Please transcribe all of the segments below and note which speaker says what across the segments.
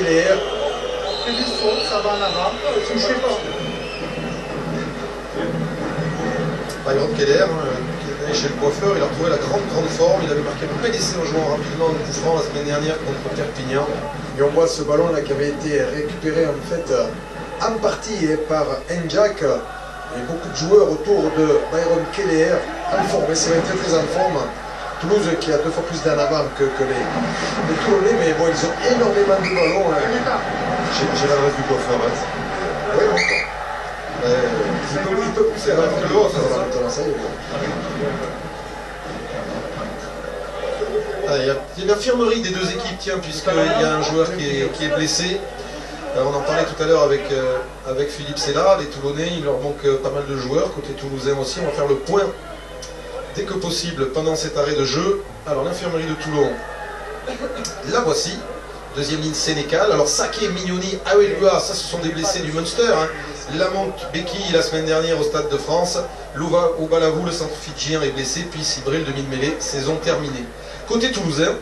Speaker 1: Keller.
Speaker 2: Et du saut, ça va en avant, touché pas.
Speaker 3: Byron Keller, qui est allé chez le coiffeur, il a retrouvé la grande forme. Il avait marqué un bel essai en jouant rapidement au coup franc la semaine dernière contre Perpignan.
Speaker 1: Et on voit ce ballon là qui avait été récupéré en fait en partie par Njak. Et beaucoup de joueurs autour de Byron Keller en forme, et c'est vrai très en forme. Toulouse qui a 2 fois plus d'en avant que les Toulonnais, mais bon, ils ont énormément de ballons.
Speaker 4: J'ai l'adresse du coiffeur.
Speaker 1: Oui, bon. Il peut pousser à la fin de l'autre, ça y est.
Speaker 3: Ah, il y a l'infirmerie des deux équipes, tiens, puisqu'il y a un joueur qui est blessé. On en parlait tout à l'heure avec Philippe Sella. Les Toulonnais, il leur manque pas mal de joueurs, côté toulousain aussi. On va faire le point dès que possible pendant cet arrêt de jeu. Alors l'infirmerie de Toulon, la voici. Deuxième ligne Sénécal. Alors Saké, Mignoni, Awelua, ça ce sont des blessés du Munster. Hein. Lamont, Becky la semaine dernière au Stade de France. Louva Obalavou, le centre fidjien, est blessé. Puis Sibril, demi-mêlée, saison terminée. Côté toulousain,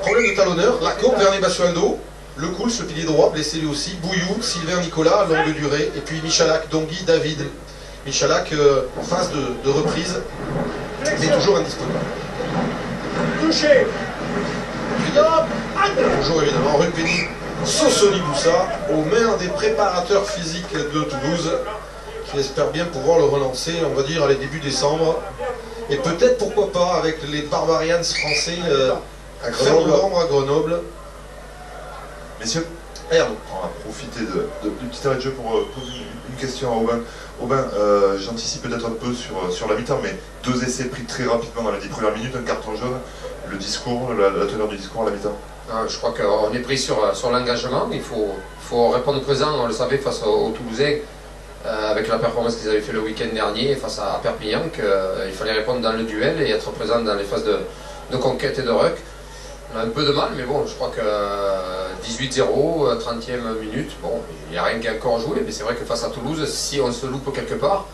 Speaker 3: problème de talonneur. Lacombe, Vernet Basualdo. Le Couls, le pilier droit, blessé lui aussi. Bouillou, Sylvain Nicolas, longue durée. Et puis Michalak, Dongui, David. Michalak en phase de reprise, mais toujours indisponible.
Speaker 2: Touché.
Speaker 3: Bonjour évidemment, Rupeni Sossoni Boussa, aux mains des préparateurs physiques de Toulouse, qui espèrent bien pouvoir le relancer, on va dire, à les débuts décembre. Et peut-être, pourquoi pas, avec les Barbarians français fin novembre à Grenoble.
Speaker 4: Messieurs, on va profiter du petit arrêt de jeu pour poser une question à Aubin. Aubin, j'anticipe peut-être un peu sur la mi-temps, mais 2 essais pris très rapidement dans les 10 premières minutes, un carton jaune, le discours, la teneur du discours à la mi-temps.
Speaker 5: Je crois qu'on est pris sur l'engagement, il faut répondre présent, on le savait, face aux Toulousains, avec la performance qu'ils avaient fait le week-end dernier face à Perpignan, qu'il fallait répondre dans le duel et être présent dans les phases de conquête et de ruck. On a un peu de mal, mais bon, je crois que 18-0, 30e minute, bon, il n'y a rien qui est encore joué, mais c'est vrai que face à Toulouse, si on se loupe quelque part,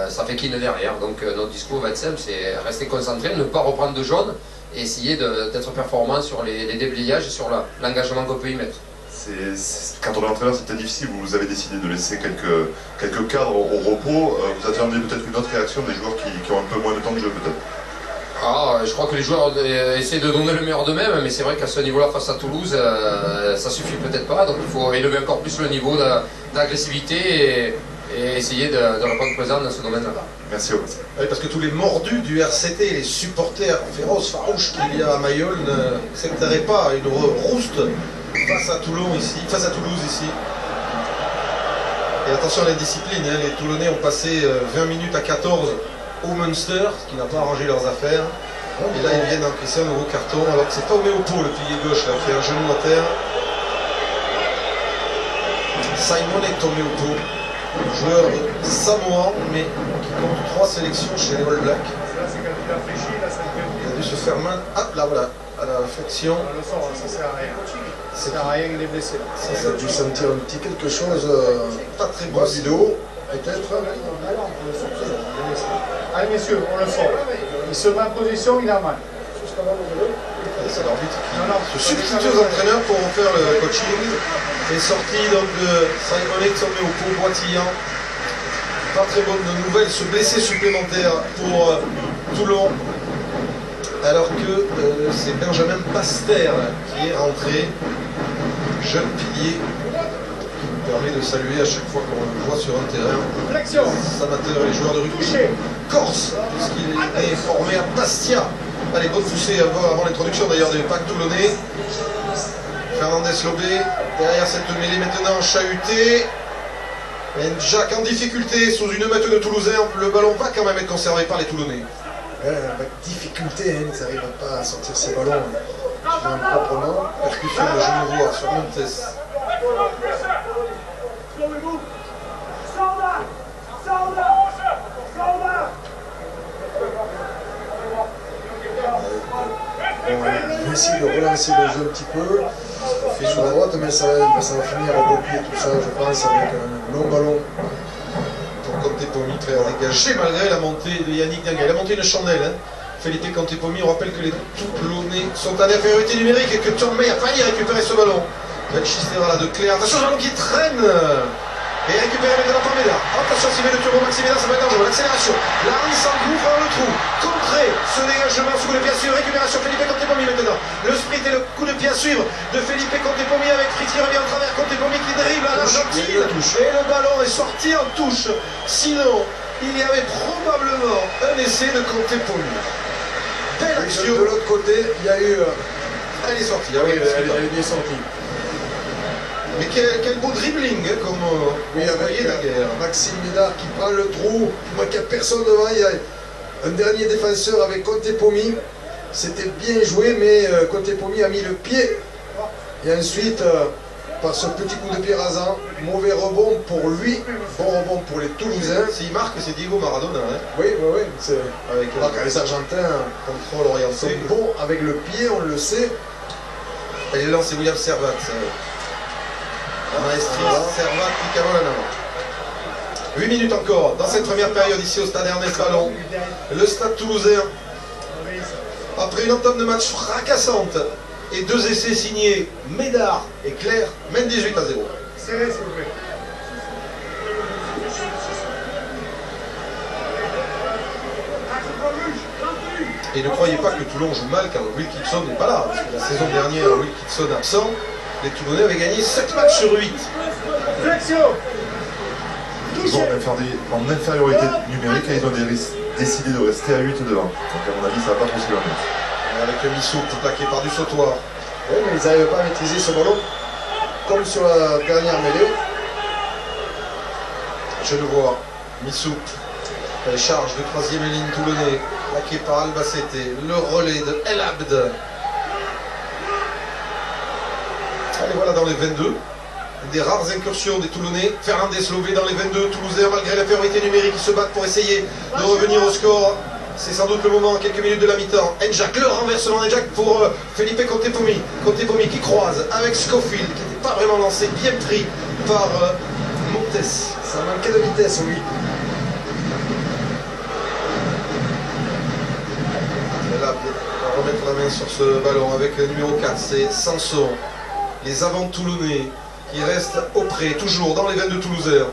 Speaker 5: ça fait qu'il derrière. Donc notre discours va être simple, c'est rester concentré, ne pas reprendre de jaune et essayer d'être performant sur les déblayages et sur l'engagement qu'on peut y mettre.
Speaker 4: Quand on est entraîneur, c'est peut-être difficile, vous avez décidé de laisser quelques cadres au repos, vous attendez peut-être une autre réaction des joueurs qui ont un peu moins de temps de jeu peut-être.
Speaker 5: Je crois que les joueurs essaient de donner le meilleur d'eux-mêmes, mais c'est vrai qu'à ce niveau-là, face à Toulouse, ça suffit peut-être pas. Donc il faut élever encore plus le niveau d'agressivité et essayer de répondre présent dans ce domaine-là.
Speaker 4: Merci Aubin.
Speaker 3: Oui, parce que tous les mordus du RCT, les supporters féroces, farouches qu'il y a à Mayol n'accepteraient pas une rouste face à Toulouse ici. Et attention à la discipline, hein, les Toulonnais ont passé 20 minutes à 14 au Munster, ce qui n'a pas arrangé leurs affaires. Et là, ils viennent d'encaisser un nouveau carton, alors que c'est pas Omeopo, le pilier gauche, là, qui a un genou à terre. Simone Omeopo, joueur samoan, mais qui compte 3 sélections chez les All Blacks. Il a dû se faire mal. Ah, là, voilà, à la flexion.
Speaker 2: Ça sert à rien. Ça sert à rien, il est blessé.
Speaker 1: Ça a dû sentir un petit quelque chose.
Speaker 3: Pas très bon.
Speaker 1: Vidéo, peut-être.
Speaker 2: Allez messieurs, on le sort. Il se met en position, il a mal.
Speaker 3: C'est l'arbitre qui se substitue aux entraîneurs pour en faire le coaching. Et sorti donc de Simone Omeopo, boitillant. Pas très bonne nouvelle, ce blessé supplémentaire pour Toulon. Alors que c'est Benjamin Paster qui est rentré, jeune pilier, qui permet de saluer à chaque fois qu'on le voit sur un terrain. Amateur et les joueurs de rugby corse, puisqu'il est formé à Bastia. Allez, bonne poussée avant l'introduction d'ailleurs des packs toulonnais. Fernandez Lobé, derrière cette mêlée maintenant chahutée. Njak en difficulté sous une meute de Toulousain. Le ballon va quand même être conservé par les Toulonnais.
Speaker 1: Avec difficulté, hein, ils n'arrivent pas à sortir ces ballons proprement.
Speaker 3: Percussion de genou droit sur Montes.
Speaker 1: On va essayer de relancer le jeu un petit peu. Fait sur la droite, mais ça va finir à replier tout ça, je pense, avec un long ballon.
Speaker 3: Pour Conte Pomi, très dégagé malgré la montée de Yannick Dinga. Il a monté une chandelle. Hein. Felipe Contepomi. On rappelle que les Toulonnais sont en infériorité numérique et que Tourmé a failli récupérer ce ballon. Chistera là de Claire. Attention, ballon qui traîne. Et récupéré maintenant par Médard. Attention, s'il met le turbo Maxime Médard, ça va être dangereux. L'accélération. Larry s'engouffre dans le trou. Contré ce dégagement sous le pied à suivre. Récupération Felipe Contepomi maintenant. Le sprint et le coup de pied à suivre de Felipe Contepomi avec Fritz qui revient en travers. Contepomi qui dribble à l'Argentine. Et le ballon est sorti en touche. Sinon, il y avait probablement un essai de Contepomi. Belle action.
Speaker 1: De l'autre côté, il y a eu...
Speaker 3: Elle est sortie.
Speaker 1: oui, elle est bien sortie.
Speaker 3: Mais quel beau dribbling, hein, comme
Speaker 1: oui,
Speaker 3: on voyait naguère.
Speaker 1: Maxime Médard qui prend le trou, il n'y a personne devant, il y a un dernier défenseur avec Contepomi. C'était bien joué, mais Contepomi a mis le pied. Et ensuite, par ce petit coup de pied rasant, mauvais rebond pour lui, bon rebond pour les Toulousains.
Speaker 3: S'il marque, c'est Diego Maradona. Hein.
Speaker 1: Oui. Avec les Argentins
Speaker 3: contrôle orienté.
Speaker 1: Sont bons avec le pied, on le sait.
Speaker 3: Et le lance, c'est William Servat. Maestri, Servat, Picaro là avant. 8 minutes encore dans cette première période ici au stade Ernest Ballon. Le stade toulousain, après une entame de match fracassante et 2 essais signés Médard et Claire, mène 18 à 0.
Speaker 2: Serré, s'il vous plaît.
Speaker 3: Et ne croyez pas que Toulon joue mal quand Will Kipson n'est pas là. Parce que la saison dernière, Will Kipson absent, les Toulonnais avaient gagné 7 matchs sur 8.
Speaker 2: Flexion.
Speaker 4: Bon, en infériorité numérique, ils ont décidé de rester à 8 devant. Donc à mon avis, ça va pas trop se gagner.
Speaker 3: Avec Missou plaqué par du sautoir.
Speaker 1: Oui, mais ils n'arrivent pas à maîtriser ce ballon. Comme sur la dernière mêlée.
Speaker 3: Je le vois. Missou. Elle charge de 3e ligne toulonnais. Plaqué par Albacete. Le relais de El Abd. Allez, voilà dans les 22. Des rares incursions des Toulonnais. Fernandez Lové dans les 22. Toulousains, malgré l'infériorité numérique, ils se battent pour essayer de revenir au score. C'est sans doute le moment, quelques minutes de la mi-temps. Njak, le renversement d'Njak pour Felipe Contepomi. Contepomi qui croise avec Scofield, qui n'était pas vraiment lancé, bien pris par Montes.
Speaker 1: Ça manquait de vitesse, oui.
Speaker 3: Là, on va remettre la main sur ce ballon avec le numéro 4, c'est Sanson. Les avants toulonnais qui restent auprès, toujours dans les 22 Toulousains.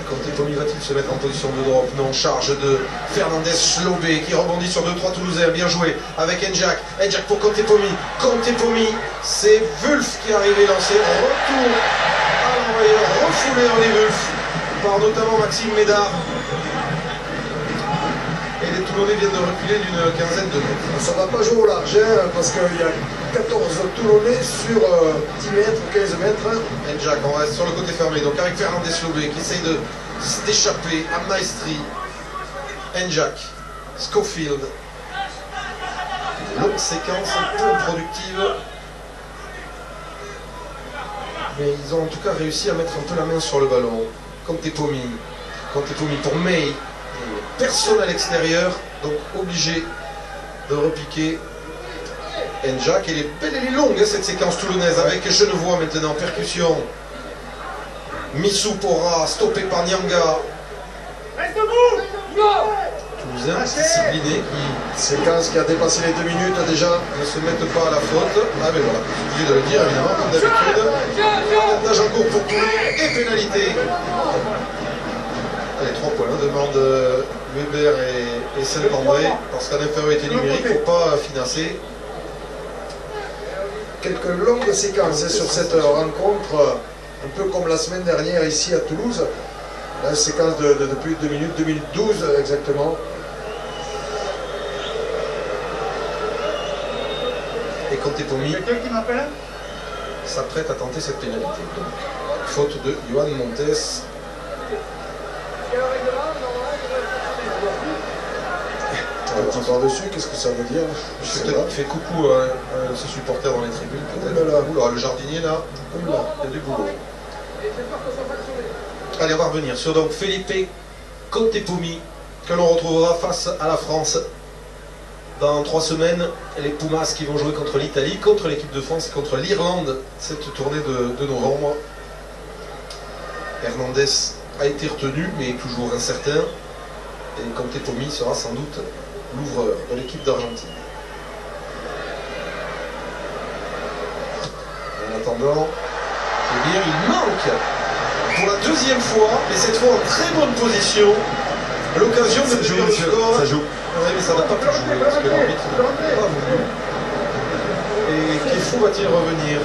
Speaker 3: Contepomi va-t-il se mettre en position de drop? Non, charge de Fernandez Lobé qui rebondit sur 2-3 Toulousains, bien joué avec Njak. Njak pour Contepomi. Contepomi, c'est Wulf qui est arrivé lancé. Retour à l'envoyeur, refoulé en les Wulf par notamment Maxime Médard. Et les Toulonnais viennent de reculer d'une quinzaine de mètres.
Speaker 1: Ça ne va pas jouer au large, hein, parce qu'il y a 14 Toulonnais sur 10 mètres, 15 mètres.
Speaker 3: Njak, on reste sur le côté fermé, donc avec Fernandez Lobé qui essaye d'échapper à Maestri. Njak, Scofield. Longue séquence un peu improductive. Mais ils ont en tout cas réussi à mettre un peu la main sur le ballon. Contepomi pour May. Personne à l'extérieur, donc obligé de repiquer. Njak, elle est longue hein, cette séquence toulonnaise avec Genevois maintenant, percussion. Missou pourra stoppé par Nyanga.
Speaker 2: Reste debout.
Speaker 3: Toulousain discipliné qui
Speaker 1: Séquence qui a dépassé les 2 minutes déjà.
Speaker 3: ne se mettent pas à la faute. Ah ben voilà, obligé de le dire évidemment, comme d'habitude. Avantage en cours pour Toulon et pénalité. Allez, 3 points, hein, demande Weber et Saint-André, parce qu'en infériorité numérique, il ne faut pas financer.
Speaker 1: Quelques longues séquences sur cette rencontre, un peu comme la semaine dernière ici à Toulouse. Là, une séquence de plus de 2 minutes, 2 minutes 12 exactement.
Speaker 3: Et Contepomi
Speaker 2: Quelqu'un qui m'appelle?
Speaker 3: s'apprête à tenter cette pénalité. Donc, faute de Johan Montes.
Speaker 1: Petit par-dessus, qu'est-ce que ça veut dire? Je sais pas.
Speaker 3: Il fait coucou à ses supporters dans les tribunes, peut-être. Oula, le jardinier là, il y a du boulot. Allez, on va revenir sur donc Felipe Contepomi, que l'on retrouvera face à la France dans 3 semaines. Les Pumas qui vont jouer contre l'Italie, contre l'équipe de France et contre l'Irlande, cette tournée de novembre. Hernandez a été retenu, mais toujours incertain. Et Conte Tomi sera sans doute l'ouvreur de l'équipe d'Argentine. En attendant, eh bien, il manque pour la deuxième fois, et cette fois en très bonne position, l'occasion de jouer le score.
Speaker 4: Ça joue.
Speaker 3: Oui, mais ça n'a pas pu jouer parce que l'arbitre n'a pas voulu. Et Kefou va-t-il revenir?